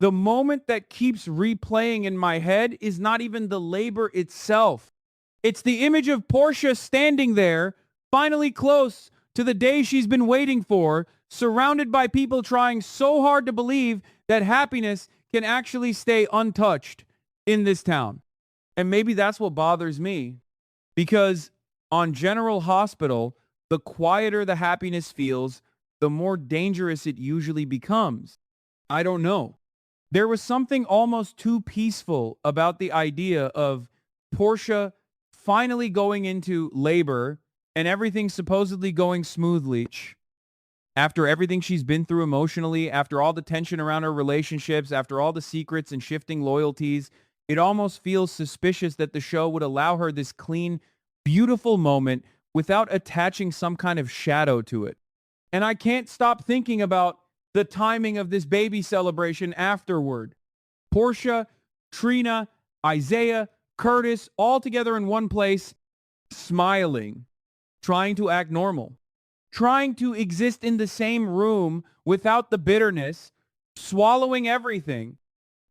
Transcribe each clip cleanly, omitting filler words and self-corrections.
The moment that keeps replaying in my head is not even the labor itself. It's the image of Portia standing there, finally close to the day she's been waiting for, surrounded by people trying so hard to believe that happiness can actually stay untouched in this town. And maybe that's what bothers me, because on General Hospital, the quieter the happiness feels, the more dangerous it usually becomes. I don't know. There was something almost too peaceful about the idea of Portia finally going into labor and everything supposedly going smoothly. After everything she's been through emotionally, after all the tension around her relationships, after all the secrets and shifting loyalties, it almost feels suspicious that the show would allow her this clean, beautiful moment without attaching some kind of shadow to it. And I can't stop thinking about the timing of this baby celebration afterward. Portia, Trina, Isaiah, Curtis, all together in one place, smiling, trying to act normal, trying to exist in the same room without the bitterness, swallowing everything.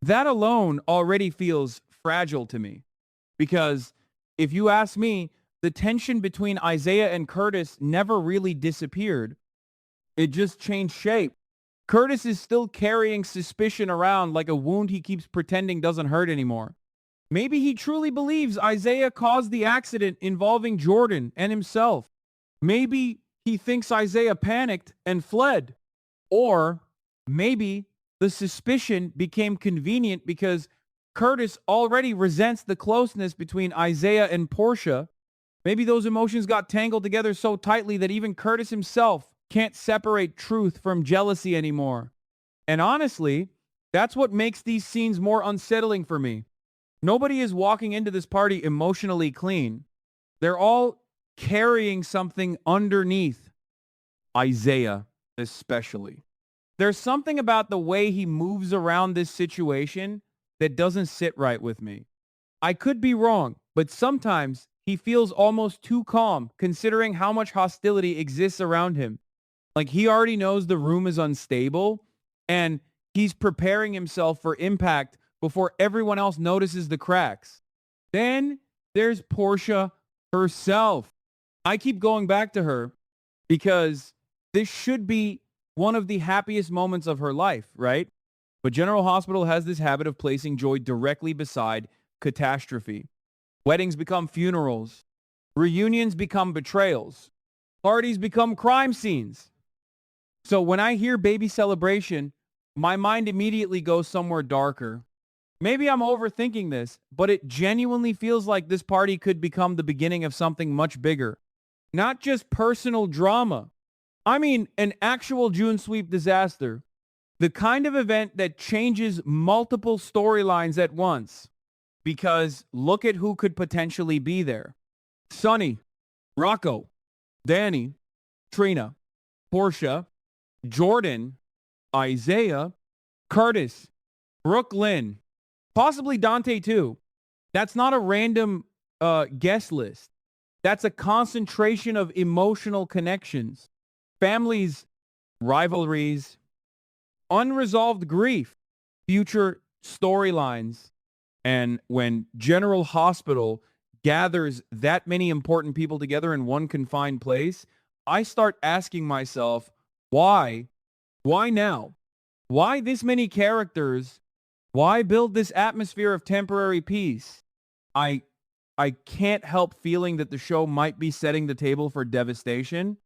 That alone already feels fragile to me. Because if you ask me, the tension between Isaiah and Curtis never really disappeared. It just changed shape. Curtis is still carrying suspicion around like a wound he keeps pretending doesn't hurt anymore. Maybe he truly believes Isaiah caused the accident involving Jordan and himself. Maybe he thinks Isaiah panicked and fled. Or maybe the suspicion became convenient because Curtis already resents the closeness between Isaiah and Portia. Maybe those emotions got tangled together so tightly that even Curtis himself can't separate truth from jealousy anymore. And honestly, that's what makes these scenes more unsettling for me. Nobody is walking into this party emotionally clean. They're all carrying something underneath. Isaiah, especially. There's something about the way he moves around this situation that doesn't sit right with me. I could be wrong, but sometimes he feels almost too calm considering how much hostility exists around him. Like he already knows the room is unstable and he's preparing himself for impact before everyone else notices the cracks. Then there's Portia herself. I keep going back to her because this should be one of the happiest moments of her life, right? But General Hospital has this habit of placing joy directly beside catastrophe. Weddings become funerals. Reunions become betrayals. Parties become crime scenes. So when I hear baby celebration, my mind immediately goes somewhere darker. Maybe I'm overthinking this, but it genuinely feels like this party could become the beginning of something much bigger. Not just personal drama. I mean, an actual June sweep disaster. The kind of event that changes multiple storylines at once. Because look at who could potentially be there. Sonny, Rocco, Danny, Trina, Portia, Jordan, Isaiah, Curtis, Brooklyn, possibly Dante too. That's not a random guest list. That's a concentration of emotional connections, families, rivalries, unresolved grief, future storylines. And when General Hospital gathers that many important people together in one confined place, I start asking myself, why? Why now? Why this many characters? Why build this atmosphere of temporary peace? I I can't help feeling that the show might be setting the table for devastation.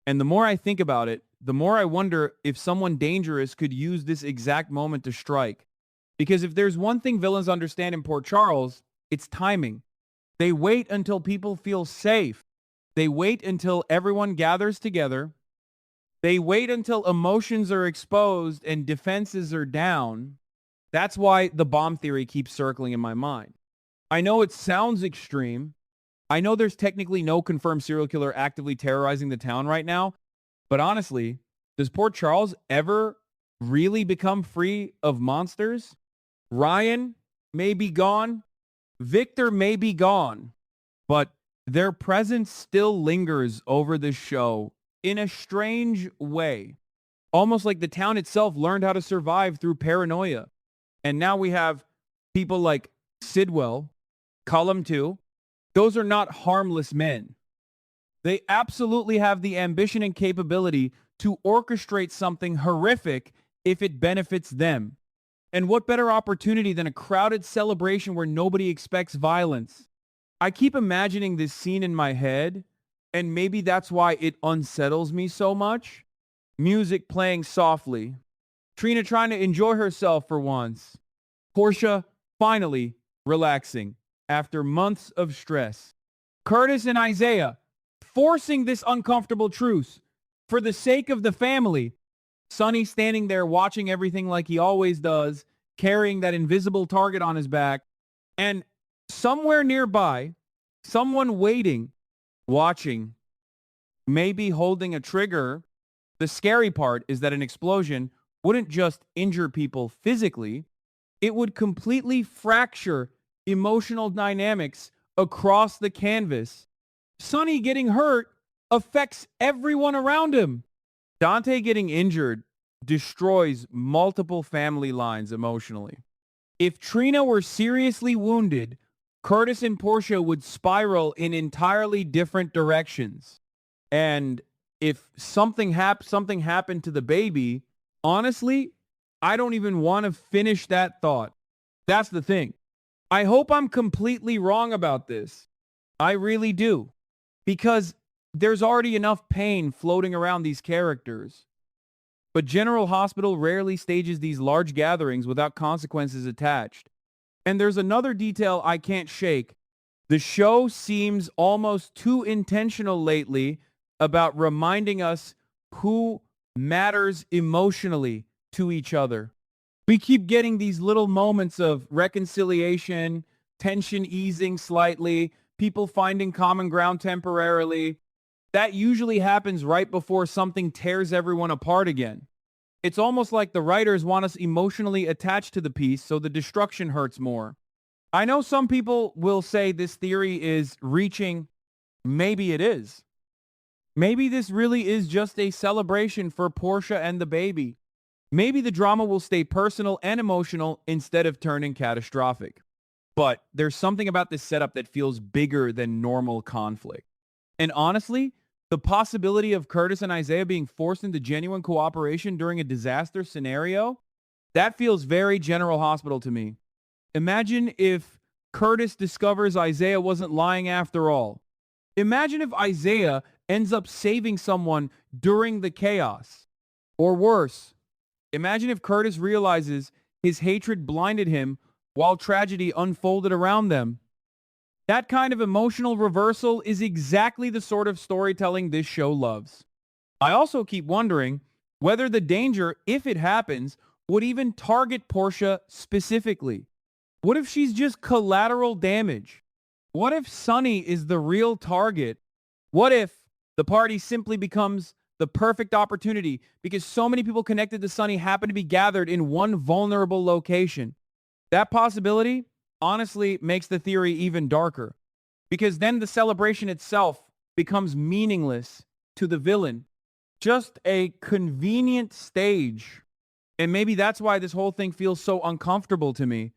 And the more I think about it, the more I wonder if someone dangerous could use this exact moment to strike. Because if there's one thing villains understand in Port Charles, it's timing. They wait until people feel safe. They wait until everyone gathers together. They wait until emotions are exposed and defenses are down. That's why the bomb theory keeps circling in my mind. I know it sounds extreme. I know there's technically no confirmed serial killer actively terrorizing the town right now. But honestly, does Port Charles ever really become free of monsters? Ryan may be gone. Victor may be gone. But their presence still lingers over the show in a strange way. Almost like the town itself learned how to survive through paranoia. And now we have people like Sidwell, Cullum too. Those are not harmless men. They absolutely have the ambition and capability to orchestrate something horrific if it benefits them. And what better opportunity than a crowded celebration where nobody expects violence? I keep imagining this scene in my head, and maybe that's why it unsettles me so much. Music playing softly. Trina trying to enjoy herself for once. Portia finally relaxing after months of stress. Curtis and Isaiah forcing this uncomfortable truce for the sake of the family. Sonny standing there watching everything like he always does, carrying that invisible target on his back. And somewhere nearby, someone waiting, watching, maybe holding a trigger. The scary part is that an explosion wouldn't just injure people physically, it would completely fracture emotional dynamics across the canvas. Sonny getting hurt affects everyone around him. Dante getting injured destroys multiple family lines emotionally. If Trina were seriously wounded, Curtis and Portia would spiral in entirely different directions. And if something happened to the baby, honestly, I don't even want to finish that thought. That's the thing. I hope I'm completely wrong about this. I really do. Because there's already enough pain floating around these characters. But General Hospital rarely stages these large gatherings without consequences attached. And there's another detail I can't shake. The show seems almost too intentional lately about reminding us who matters emotionally to each other. We keep getting these little moments of reconciliation, tension easing slightly, people finding common ground temporarily. That usually happens right before something tears everyone apart again. It's almost like the writers want us emotionally attached to the piece so the destruction hurts more. I know some people will say this theory is reaching. Maybe it is. Maybe this really is just a celebration for Portia and the baby. Maybe the drama will stay personal and emotional instead of turning catastrophic. But there's something about this setup that feels bigger than normal conflict. And honestly, the possibility of Curtis and Isaiah being forced into genuine cooperation during a disaster scenario, that feels very General Hospital to me. Imagine if Curtis discovers Isaiah wasn't lying after all. Imagine if Isaiah ends up saving someone during the chaos. Or worse, imagine if Curtis realizes his hatred blinded him while tragedy unfolded around them. That kind of emotional reversal is exactly the sort of storytelling this show loves. I also keep wondering whether the danger, if it happens, would even target Portia specifically. What if she's just collateral damage? What if Sonny is the real target? What if the party simply becomes the perfect opportunity because so many people connected to Sonny happen to be gathered in one vulnerable location? That possibility honestly makes the theory even darker, because then the celebration itself becomes meaningless to the villain. Just a convenient stage. And maybe that's why this whole thing feels so uncomfortable to me.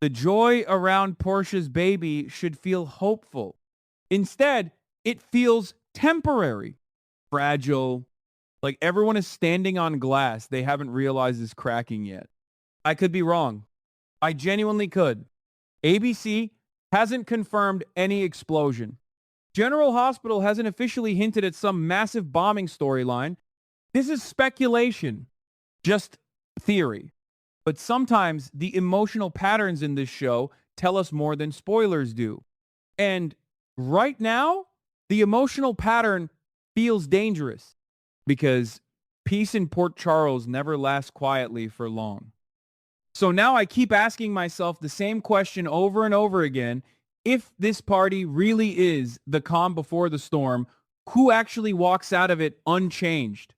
The joy around Portia's baby should feel hopeful. Instead, it feels temporary, fragile, like everyone is standing on glass they haven't realized is cracking yet. I could be wrong. I genuinely could. ABC hasn't confirmed any explosion. General Hospital hasn't officially hinted at some massive bombing storyline. This is speculation, just theory. But sometimes the emotional patterns in this show tell us more than spoilers do. And right now, the emotional pattern feels dangerous because peace in Port Charles never lasts quietly for long. So now I keep asking myself the same question over and over again. If this party really is the calm before the storm, who actually walks out of it unchanged?